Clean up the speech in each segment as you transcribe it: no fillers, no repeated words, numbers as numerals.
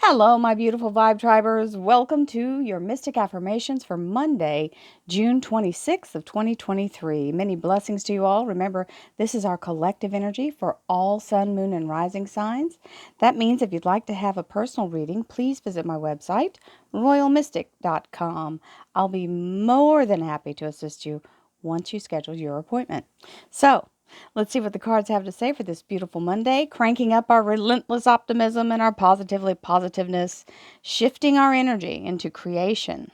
Hello, my beautiful Vibe Tribers. Welcome to your Mystic Affirmations for Monday, June 26th of 2023. Many blessings to you all. Remember, this is our collective energy for all sun, moon, and rising signs. That means if you'd like to have a personal reading, please visit my website, royalmystic.com. I'll be more than happy to assist you once you schedule your appointment. So, let's see what the cards have to say for this beautiful Monday. Cranking up our relentless optimism and our positiveness, shifting our energy into creation,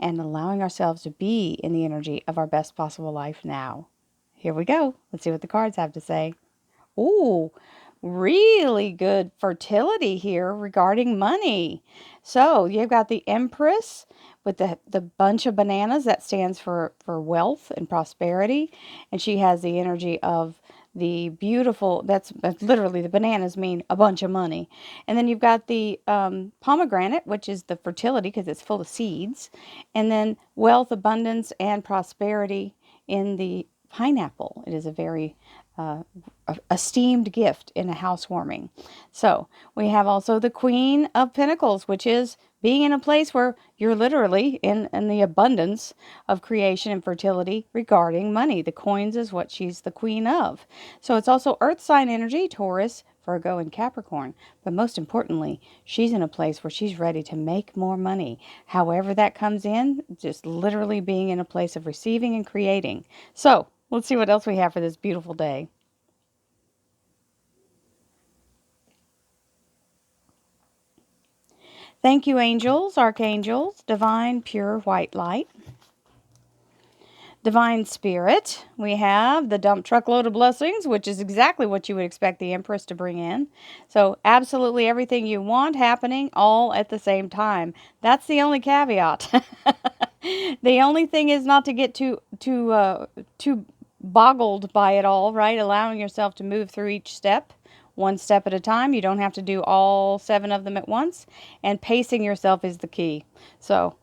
and allowing ourselves to be in the energy of our best possible life now. Here we go. Let's see what the cards have to say. Ooh, really good fertility here regarding money. So you've got the Empress with the bunch of bananas that stands for wealth and prosperity. And she has the energy of the beautiful, that's literally the bananas mean a bunch of money. And then you've got the pomegranate, which is the fertility because it's full of seeds. And then wealth, abundance, and prosperity in the pineapple. It is a very esteemed gift in a housewarming. So we have also the Queen of Pentacles, which is being in a place where you're literally in the abundance of creation and fertility regarding money. The coins is what she's the queen of. So it's also earth sign energy, Taurus, Virgo, and Capricorn. But most importantly, she's in a place where she's ready to make more money. However that comes in, just literally being in a place of receiving and creating. So let's see what else we have for this beautiful day. Thank you, angels, archangels, divine, pure, white light. Divine Spirit, we have the dump truckload of blessings, which is exactly what you would expect the Empress to bring in. So absolutely everything you want happening all at the same time. That's the only caveat. The only thing is not to get too boggled by it all, right? Allowing yourself to move through each step, one step at a time. You don't have to do all 7 of them at once. And pacing yourself is the key. So,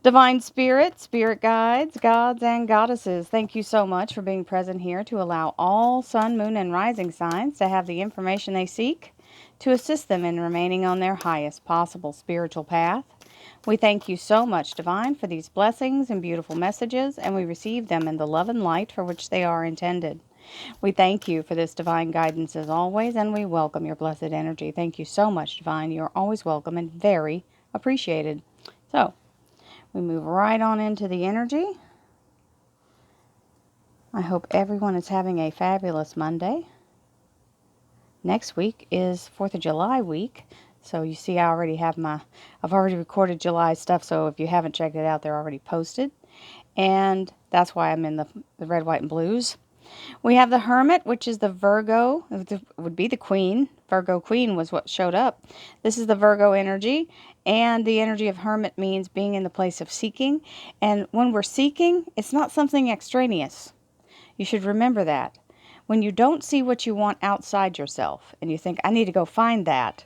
Divine Spirit, Spirit Guides, Gods, and Goddesses, thank you so much for being present here to allow all sun, moon, and rising signs to have the information they seek to assist them in remaining on their highest possible spiritual path. We thank you so much, Divine, for these blessings and beautiful messages, and we receive them in the love and light for which they are intended. We thank you for this divine guidance as always, and we welcome your blessed energy. Thank you so much, Divine. You are always welcome and very appreciated. So, we move right on into the energy. I hope everyone is having a fabulous Monday. Next week is 4th of July week. So you see I already have I've already recorded July stuff. So if you haven't checked it out, they're already posted. And that's why I'm in the red, white, and blues. We have the Hermit, which is the Virgo, would be the Queen. Virgo Queen was what showed up. This is the Virgo energy, and the energy of Hermit means being in the place of seeking. And when we're seeking, it's not something extraneous. You should remember that. When you don't see what you want outside yourself, and you think, I need to go find that,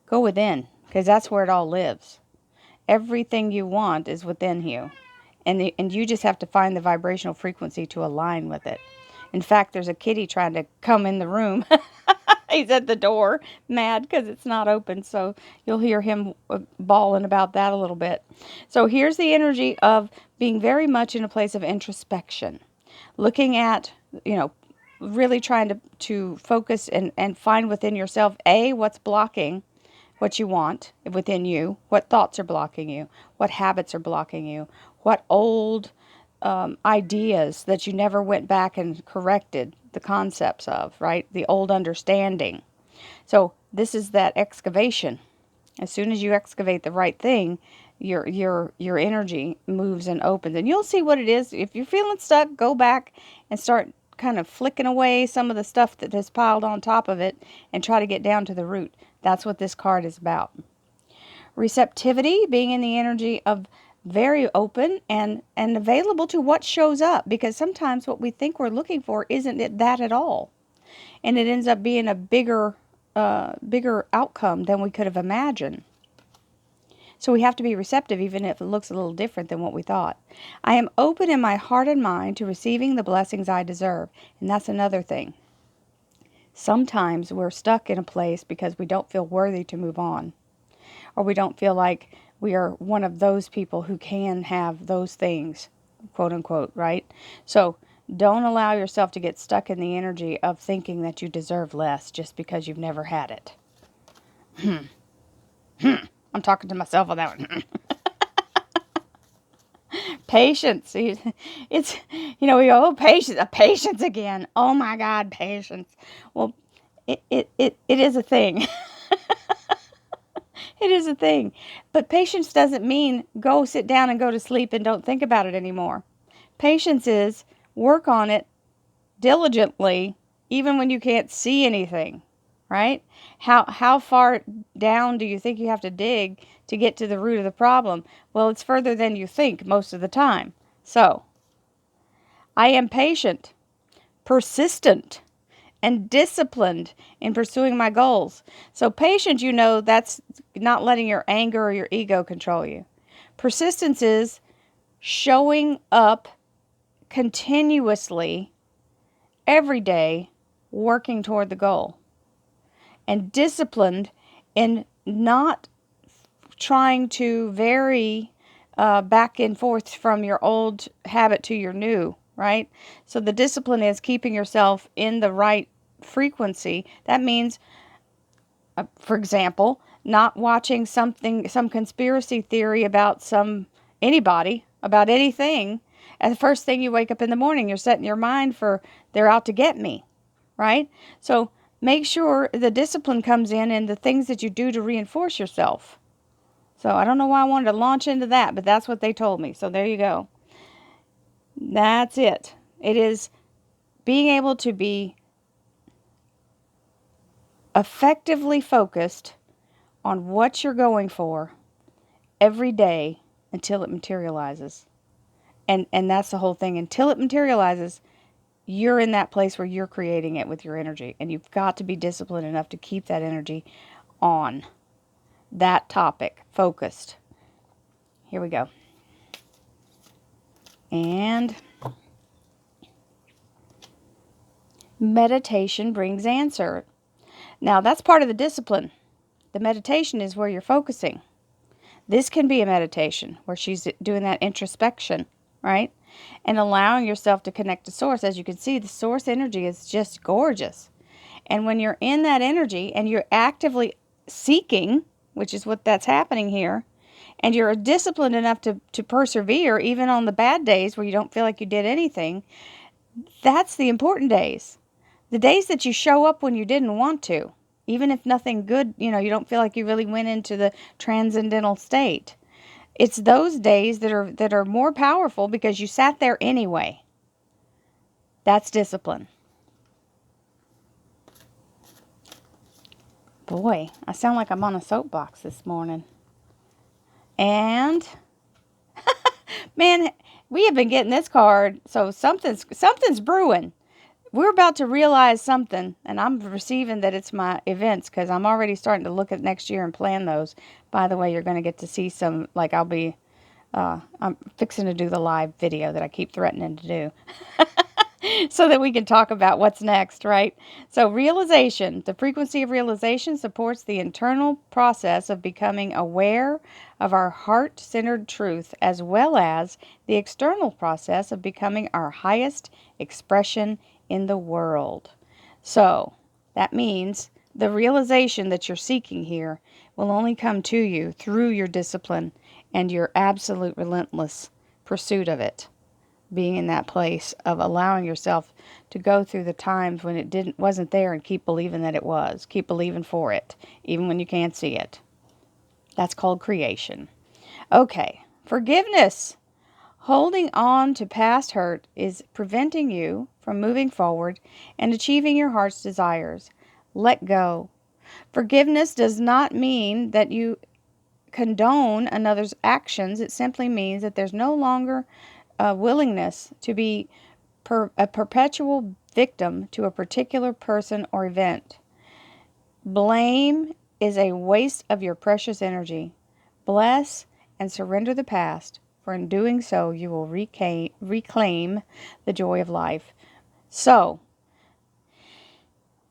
go within, because that's where it all lives. Everything you want is within you. And you just have to find the vibrational frequency to align with it. In fact, there's a kitty trying to come in the room. He's at the door, mad because it's not open. So you'll hear him bawling about that a little bit. So here's the energy of being very much in a place of introspection. Looking at, really trying to focus and find within yourself, A, what's blocking what you want within you, what thoughts are blocking you, what habits are blocking you, what old ideas that you never went back and corrected the concepts of, right? The old understanding. So this is that excavation. As soon as you excavate the right thing, your energy moves and opens. And you'll see what it is. If you're feeling stuck, go back and start kind of flicking away some of the stuff that has piled on top of it and try to get down to the root. That's what this card is about. Receptivity, being in the energy of very open and available to what shows up, because sometimes what we think we're looking for isn't it that at all, and it ends up being a bigger outcome than we could have imagined. So we have to be receptive even if it looks a little different than what we thought. I am open in my heart and mind to receiving the blessings I deserve, and that's another thing. Sometimes we're stuck in a place because we don't feel worthy to move on. or we don't feel like we are one of those people who can have those things, quote unquote, right? So don't allow yourself to get stuck in the energy of thinking that you deserve less just because you've never had it. I'm talking to myself on that one. Patience. It's, we go, oh, patience again. Oh my God, patience. Well, it is a thing. It is a thing. But patience doesn't mean go sit down and go to sleep and don't think about it anymore. Patience is work on it diligently, even when you can't see anything, right? How far down do you think you have to dig to get to the root of the problem? Well, it's further than you think most of the time. So, I am patient, persistent, and disciplined in pursuing my goals. So patience, that's not letting your anger or your ego control you. Persistence is showing up continuously every day, working toward the goal. And disciplined in not trying to vary back and forth from your old habit to your new, right? So the discipline is keeping yourself in the right frequency. That means, for example, not watching some conspiracy theory about anybody, about anything. And the first thing you wake up in the morning, you're setting your mind for they're out to get me, right? So make sure the discipline comes in the things that you do to reinforce yourself. So I don't know why I wanted to launch into that, but that's what they told me. So there you go. That's it. It is being able to be effectively focused on what you're going for every day until it materializes. And that's the whole thing. Until it materializes, you're in that place where you're creating it with your energy. And you've got to be disciplined enough to keep that energy on that topic, focused. Here we go. And meditation brings answer. Now, that's part of the discipline. The meditation is where you're focusing. This can be a meditation where she's doing that introspection, right? And allowing yourself to connect to source. As you can see, the source energy is just gorgeous. And when you're in that energy and you're actively seeking, which is what that's happening here, and you're disciplined enough to persevere even on the bad days where you don't feel like you did anything, that's the important days. The days that you show up when you didn't want to, even if nothing good, you don't feel like you really went into the transcendental state. It's those days that are more powerful because you sat there anyway. That's discipline. Boy, I sound like I'm on a soapbox this morning. And man, we have been getting this card, so something's brewing. We're about to realize something, and I'm receiving that it's my events because I'm already starting to look at next year and plan those. By the way, you're going to get to see some, like I'm fixing to do the live video that I keep threatening to do so that we can talk about what's next, right? So realization, the frequency of realization supports the internal process of becoming aware of our heart-centered truth as well as the external process of becoming our highest expression in the world. So that means the realization that you're seeking here will only come to you through your discipline and your absolute relentless pursuit of it. Being in that place of allowing yourself to go through the times when it wasn't there and keep believing that it was. Keep believing for it, even when you can't see it. That's called creation. Okay, forgiveness. Holding on to past hurt is preventing you from moving forward and achieving your heart's desires. Let go. Forgiveness does not mean that you condone another's actions. It simply means that there's no longer a willingness to be a perpetual victim to a particular person or event. Blame is a waste of your precious energy. Bless and surrender the past, for in doing so you will reclaim the joy of life. So,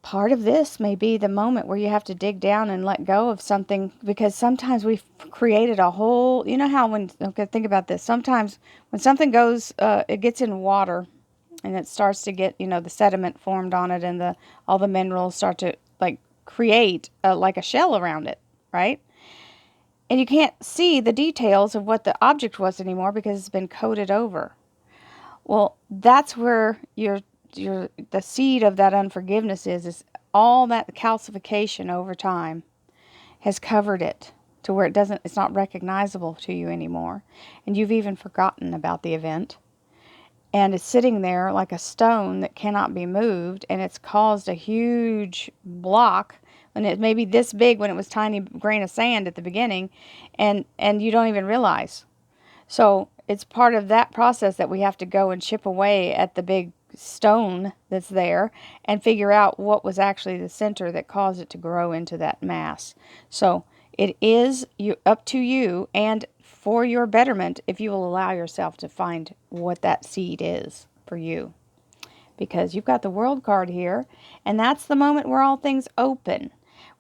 part of this may be the moment where you have to dig down and let go of something, because sometimes we've created a whole, you know how when, okay, think about this. Sometimes when something goes, it gets in water and it starts to get, the sediment formed on it, and all the minerals start to like create like a shell around it, right? And you can't see the details of what the object was anymore because it's been coated over. Well, that's where the seed of that unforgiveness is all that calcification over time has covered it to where it's not recognizable to you anymore. And you've even forgotten about the event. And it's sitting there like a stone that cannot be moved, and it's caused a huge block. And it may be this big when it was tiny grain of sand at the beginning, and you don't even realize. So it's part of that process that we have to go and chip away at the big stone that's there and figure out what was actually the center that caused it to grow into that mass. So it is up to you and for your betterment if you will allow yourself to find what that seed is for you. Because you've got the World card here, and that's the moment where all things open,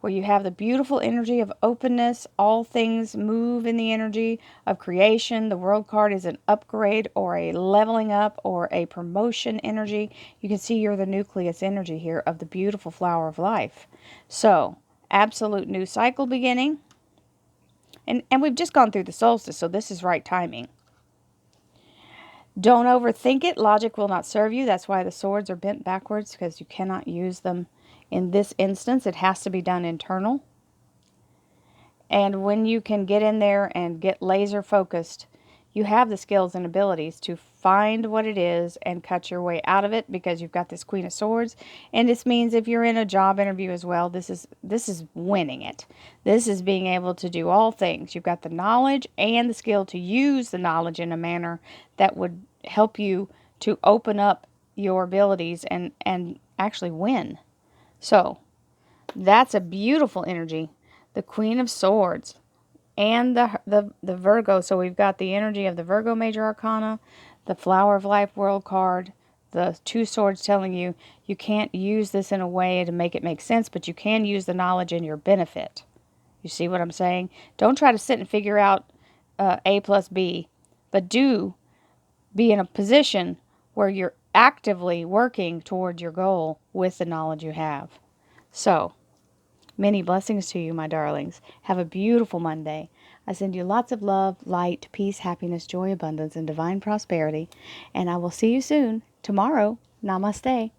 where you have the beautiful energy of openness. All things move in the energy of creation. The World card is an upgrade or a leveling up or a promotion energy. You can see you're the nucleus energy here of the beautiful flower of life. So, absolute new cycle beginning. And we've just gone through the solstice, so this is right timing. Don't overthink it. Logic will not serve you. That's why the swords are bent backwards, because you cannot use them in this instance. It has to be done internal. And when you can get in there and get laser focused, you have the skills and abilities to find what it is and cut your way out of it, because you've got this Queen of Swords. And this means if you're in a job interview as well, this is winning it. This is being able to do all things. You've got the knowledge and the skill to use the knowledge in a manner that would help you to open up your abilities and actually win. So that's a beautiful energy. The Queen of Swords and the Virgo. So we've got the energy of the Virgo Major Arcana, the Flower of Life World card, the two swords telling you you can't use this in a way to make it make sense, but you can use the knowledge in your benefit. You see what I'm saying? Don't try to sit and figure out A plus B, but do be in a position where you're actively working toward your goal with the knowledge you have. So, many blessings to you, my darlings. Have a beautiful Monday. I send you lots of love, light, peace, happiness, joy, abundance, and divine prosperity. And I will see you soon. Tomorrow. Namaste.